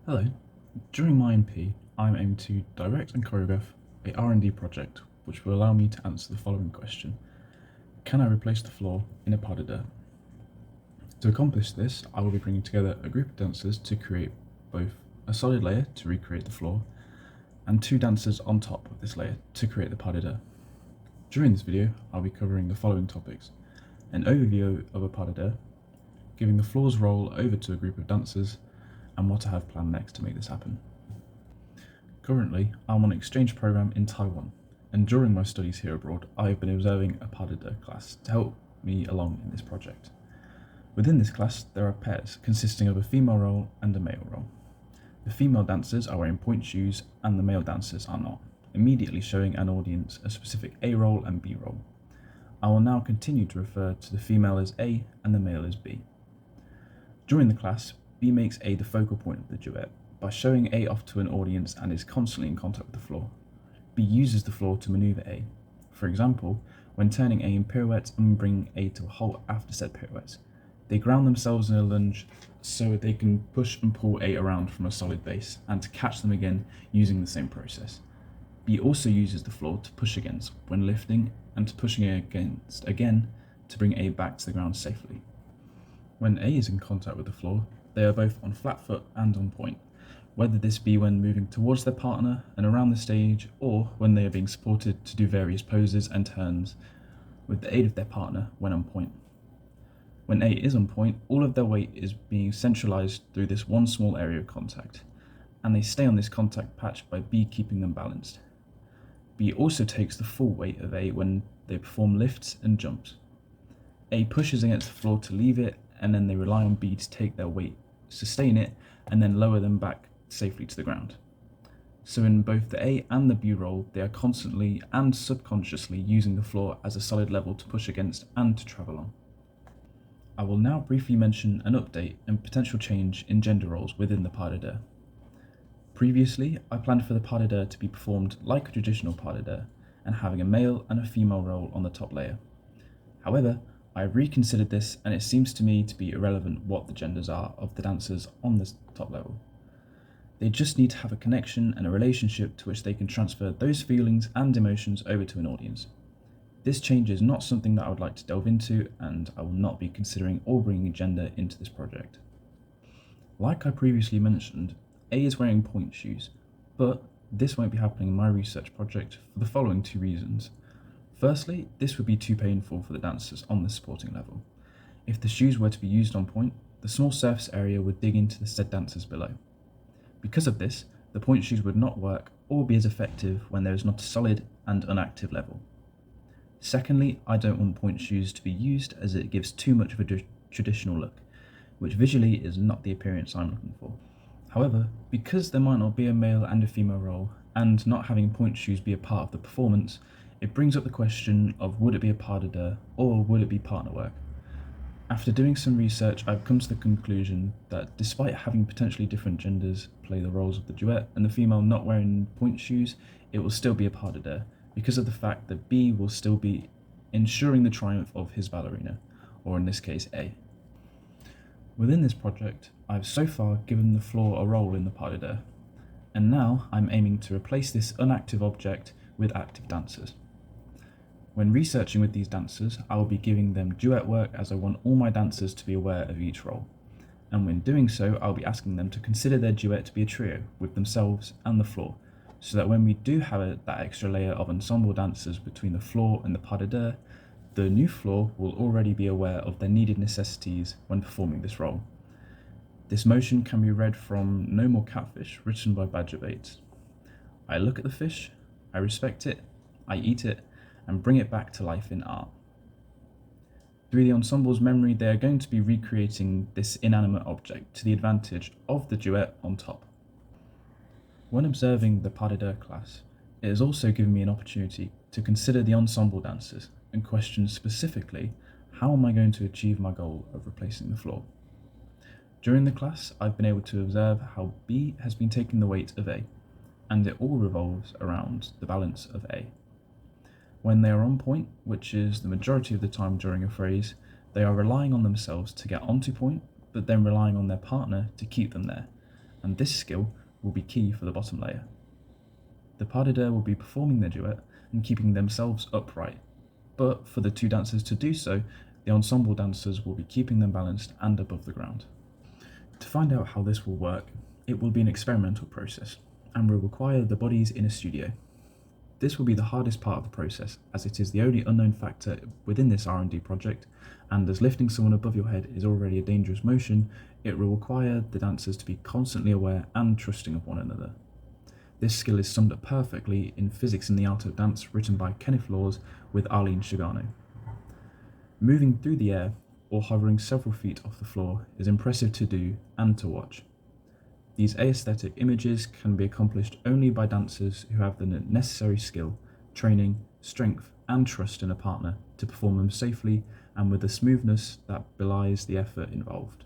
Hello. During my NP, I'm aiming to direct and choreograph a R&D project which will allow me to answer the following question. Can I replace the floor in a pas de deux? To accomplish this, I will be bringing together a group of dancers to create both a solid layer to recreate the floor and two dancers on top of this layer to create the pas de deux. During this video, I'll be covering the following topics: an overview of a pas de deux, giving the floor's role over to a group of dancers, and what I have planned next to make this happen. Currently, I'm on an exchange program in Taiwan, and during my studies here abroad, I have been observing a pas de deux class to help me along in this project. Within this class, there are pairs consisting of a female role and a male role. The female dancers are wearing pointe shoes and the male dancers are not, immediately showing an audience a specific A role and B role. I will now continue to refer to the female as A and the male as B. During the class, B makes A the focal point of the duet by showing A off to an audience and is constantly in contact with the floor. B uses the floor to maneuver A. For example, when turning A in pirouettes and bringing A to a halt after said pirouettes, they ground themselves in a lunge so they can push and pull A around from a solid base and to catch them again using the same process. B also uses the floor to push against when lifting and to pushing against again to bring A back to the ground safely. When A is in contact with the floor, they are both on flat foot and on point, whether this be when moving towards their partner and around the stage, or when they are being supported to do various poses and turns with the aid of their partner when on point. When A is on point, all of their weight is being centralized through this one small area of contact, and they stay on this contact patch by B keeping them balanced. B also takes the full weight of A when they perform lifts and jumps. A pushes against the floor to leave it, and then they rely on B to take their weight, sustain it, and then lower them back safely to the ground. So in both the A and the B role, they are constantly and subconsciously using the floor as a solid level to push against and to travel on. I will now briefly mention an update and potential change in gender roles within the pas de deux. Previously, I planned for the pas de deux to be performed like a traditional pas de deux and having a male and a female role on the top layer. However, I have reconsidered this and it seems to me to be irrelevant what the genders are of the dancers on this top level. They just need to have a connection and a relationship to which they can transfer those feelings and emotions over to an audience. This change is not something that I would like to delve into, and I will not be considering or bringing gender into this project. Like I previously mentioned, A is wearing pointe shoes, but this won't be happening in my research project for the following two reasons. Firstly, this would be too painful for the dancers on the supporting level. If the shoes were to be used on pointe, the small surface area would dig into the said dancers below. Because of this, the pointe shoes would not work or be as effective when there is not a solid and unactive level. Secondly, I don't want pointe shoes to be used as it gives too much of a traditional look, which visually is not the appearance I'm looking for. However, because there might not be a male and a female role, and not having pointe shoes be a part of the performance, it brings up the question of would it be a pas de deux or would it be partner work? After doing some research, I've come to the conclusion that despite having potentially different genders play the roles of the duet and the female not wearing pointe shoes, it will still be a pas de deux because of the fact that B will still be ensuring the triumph of his ballerina, or in this case A. Within this project, I've so far given the floor a role in the pas de deux, and now I'm aiming to replace this inactive object with active dancers. When researching with these dancers, I will be giving them duet work as I want all my dancers to be aware of each role. And when doing so, I'll be asking them to consider their duet to be a trio with themselves and the floor, so that when we do have that extra layer of ensemble dancers between the floor and the pas de deux, the new floor will already be aware of their needed necessities when performing this role. This motion can be read from No More Catfish, written by Badger Bates. I look at the fish, I respect it, I eat it, and bring it back to life in art. Through the ensemble's memory, they are going to be recreating this inanimate object to the advantage of the duet on top. When observing the pas de deux class, it has also given me an opportunity to consider the ensemble dancers and question specifically how am I going to achieve my goal of replacing the floor. During the class, I've been able to observe how B has been taking the weight of A, and it all revolves around the balance of A. When they are on point, which is the majority of the time during a phrase, they are relying on themselves to get onto point, but then relying on their partner to keep them there, and this skill will be key for the bottom layer. The pas de deux will be performing their duet and keeping themselves upright, but for the two dancers to do so, the ensemble dancers will be keeping them balanced and above the ground. To find out how this will work, it will be an experimental process and will require the bodies in a studio. This will be the hardest part of the process, as it is the only unknown factor within this R&D project, and as lifting someone above your head is already a dangerous motion, it will require the dancers to be constantly aware and trusting of one another. This skill is summed up perfectly in Physics in the Art of Dance, written by Kenneth Laws with Arlene Shigano. Moving through the air or hovering several feet off the floor is impressive to do and to watch. These aesthetic images can be accomplished only by dancers who have the necessary skill, training, strength, and trust in a partner to perform them safely and with a smoothness that belies the effort involved.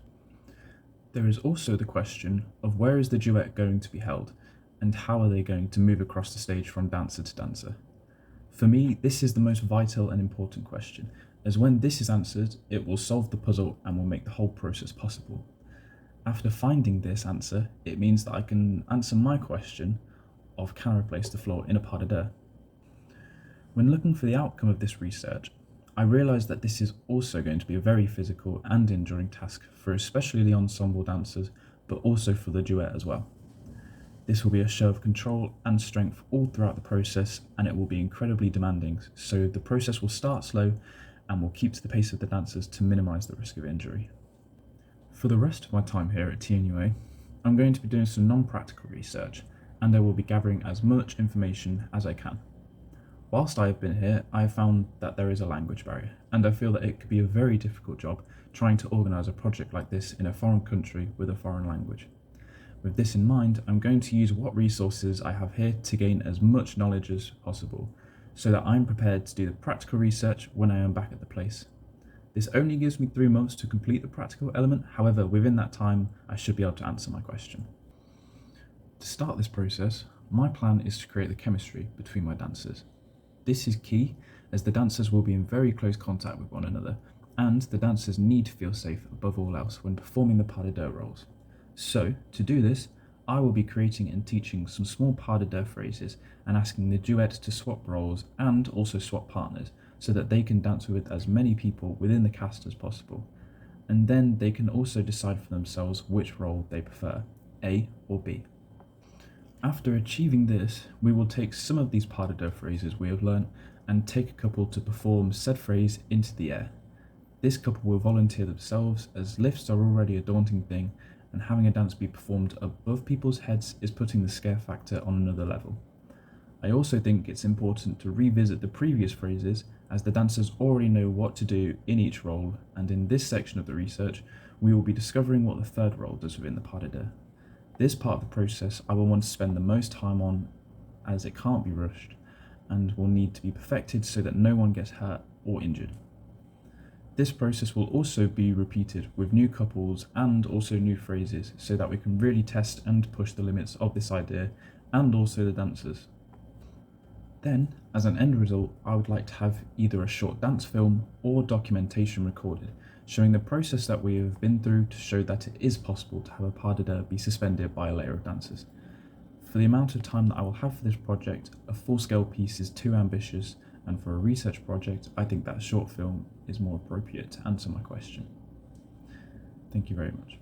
There is also the question of where is the duet going to be held, and how are they going to move across the stage from dancer to dancer? For me, this is the most vital and important question, as when this is answered, it will solve the puzzle and will make the whole process possible. After finding this answer, it means that I can answer my question of can I replace the floor in a pas de deux. When looking for the outcome of this research, I realised that this is also going to be a very physical and enduring task for especially the ensemble dancers, but also for the duet as well. This will be a show of control and strength all throughout the process, and it will be incredibly demanding, so the process will start slow and will keep to the pace of the dancers to minimise the risk of injury. For the rest of my time here at TNUA, I'm going to be doing some non-practical research, and I will be gathering as much information as I can. Whilst I have been here, I have found that there is a language barrier, and I feel that it could be a very difficult job trying to organise a project like this in a foreign country with a foreign language. With this in mind, I'm going to use what resources I have here to gain as much knowledge as possible, so that I'm prepared to do the practical research when I am back at the place. This only gives me 3 months to complete the practical element, however, within that time, I should be able to answer my question. To start this process, my plan is to create the chemistry between my dancers. This is key, as the dancers will be in very close contact with one another, and the dancers need to feel safe above all else when performing the pas de deux roles. So, to do this, I will be creating and teaching some small pas de deux phrases and asking the duet to swap roles and also swap partners so that they can dance with as many people within the cast as possible. And then they can also decide for themselves which role they prefer, A or B. After achieving this, we will take some of these pas de deux phrases we have learned and take a couple to perform said phrase into the air. This couple will volunteer themselves, as lifts are already a daunting thing, and having a dance be performed above people's heads is putting the scare factor on another level. I also think it's important to revisit the previous phrases, as the dancers already know what to do in each role, and in this section of the research, we will be discovering what the third role does within the pas de deux. This part of the process I will want to spend the most time on, as it can't be rushed, and will need to be perfected so that no one gets hurt or injured. This process will also be repeated with new couples and also new phrases so that we can really test and push the limits of this idea and also the dancers. Then, as an end result, I would like to have either a short dance film or documentation recorded, showing the process that we have been through to show that it is possible to have a pas de deux be suspended by a layer of dancers. For the amount of time that I will have for this project, a full-scale piece is too ambitious, and for a research project, I think that a short film is more appropriate to answer my question. Thank you very much.